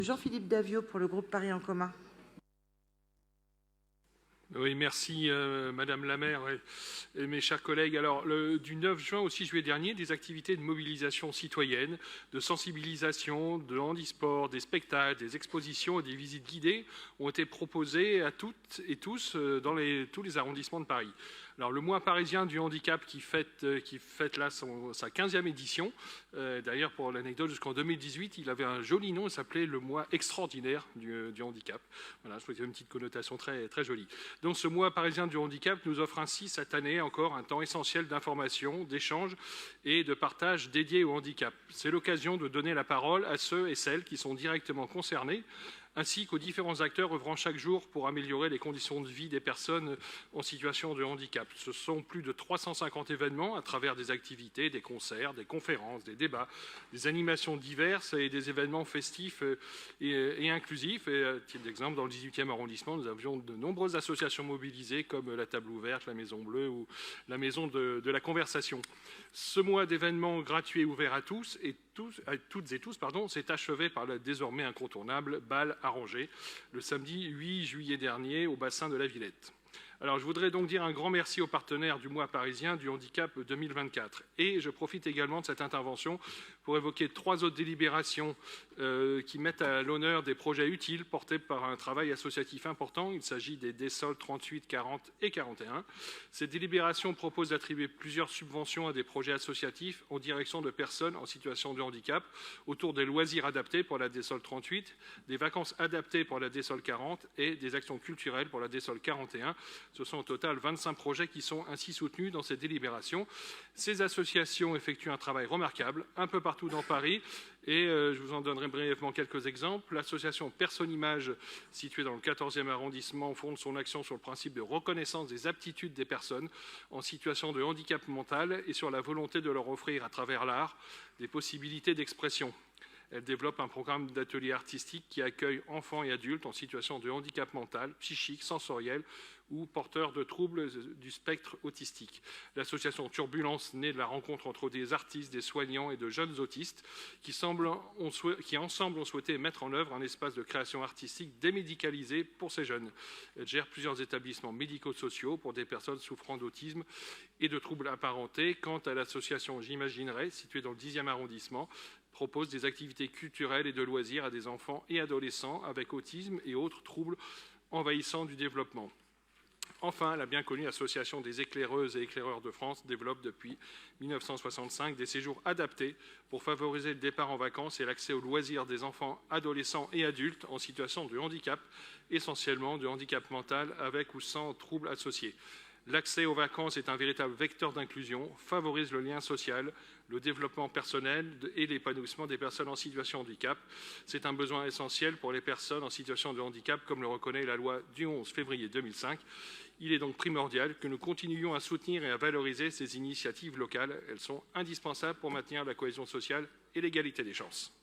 Jean-Philippe Davio pour le groupe Paris en commun. Oui, merci Madame la maire et mes chers collègues. Alors, du 9 juin au 6 juillet dernier, des activités de mobilisation citoyenne, de sensibilisation, de handisport, des spectacles, des expositions et des visites guidées ont été proposées à toutes et tous dans tous les arrondissements de Paris. Alors, le mois parisien du handicap qui fête là sa 15e édition. D'ailleurs, pour l'anecdote, jusqu'en 2018, il avait un joli nom, il s'appelait le mois extraordinaire du handicap. Voilà, je trouve qu'il y a une petite connotation très, très jolie. Donc ce mois parisien du handicap nous offre ainsi cette année encore un temps essentiel d'information, d'échange et de partage dédié au handicap. C'est l'occasion de donner la parole à ceux et celles qui sont directement concernés, ainsi qu'aux différents acteurs œuvrant chaque jour pour améliorer les conditions de vie des personnes en situation de handicap. Ce sont plus de 350 événements à travers des activités, des concerts, des conférences, des débats, des animations diverses et des événements festifs et inclusifs. Et à titre d'exemple, dans le 18e arrondissement, nous avions de nombreuses associations mobilisées comme la Table ouverte, la Maison Bleue ou la Maison de la Conversation. Ce mois d'événements gratuits et ouverts à toutes et tous, s'est achevé par la désormais incontournable Bal à Angers, le samedi 8 juillet dernier au bassin de la Villette. Alors, je voudrais donc dire un grand merci aux partenaires du mois parisien du handicap 2024. Et je profite également de cette intervention pour évoquer 3 autres délibérations qui mettent à l'honneur des projets utiles portés par un travail associatif important. Il s'agit des DSOL 38, 40 et 41. Ces délibérations proposent d'attribuer plusieurs subventions à des projets associatifs en direction de personnes en situation de handicap autour des loisirs adaptés pour la DSOL 38, des vacances adaptées pour la DSOL 40 et des actions culturelles pour la DSOL 41. Ce sont au total 25 projets qui sont ainsi soutenus dans ces délibérations. Ces associations effectuent un travail remarquable un peu partout dans Paris et je vous en donnerai brièvement quelques exemples. L'association Personne Image, située dans le 14e arrondissement, fonde son action sur le principe de reconnaissance des aptitudes des personnes en situation de handicap mental et sur la volonté de leur offrir à travers l'art des possibilités d'expression. Elle développe un programme d'ateliers artistiques qui accueille enfants et adultes en situation de handicap mental, psychique, sensoriel ou porteurs de troubles du spectre autistique. L'association Turbulence, née de la rencontre entre des artistes, des soignants et de jeunes autistes qui ensemble ont souhaité mettre en œuvre un espace de création artistique démédicalisé pour ces jeunes. Elle gère plusieurs établissements médico-sociaux pour des personnes souffrant d'autisme et de troubles apparentés. Quant à l'association J'Imaginerai, située dans le 10e arrondissement, propose des activités culturelles et de loisirs à des enfants et adolescents avec autisme et autres troubles envahissants du développement. Enfin, la bien connue Association des éclaireuses et éclaireurs de France développe depuis 1965 des séjours adaptés pour favoriser le départ en vacances et l'accès aux loisirs des enfants, adolescents et adultes en situation de handicap, essentiellement de handicap mental avec ou sans troubles associés. L'accès aux vacances est un véritable vecteur d'inclusion, favorise le lien social, le développement personnel et l'épanouissement des personnes en situation de handicap. C'est un besoin essentiel pour les personnes en situation de handicap, comme le reconnaît la loi du 11 février 2005. Il est donc primordial que nous continuions à soutenir et à valoriser ces initiatives locales. Elles sont indispensables pour maintenir la cohésion sociale et l'égalité des chances.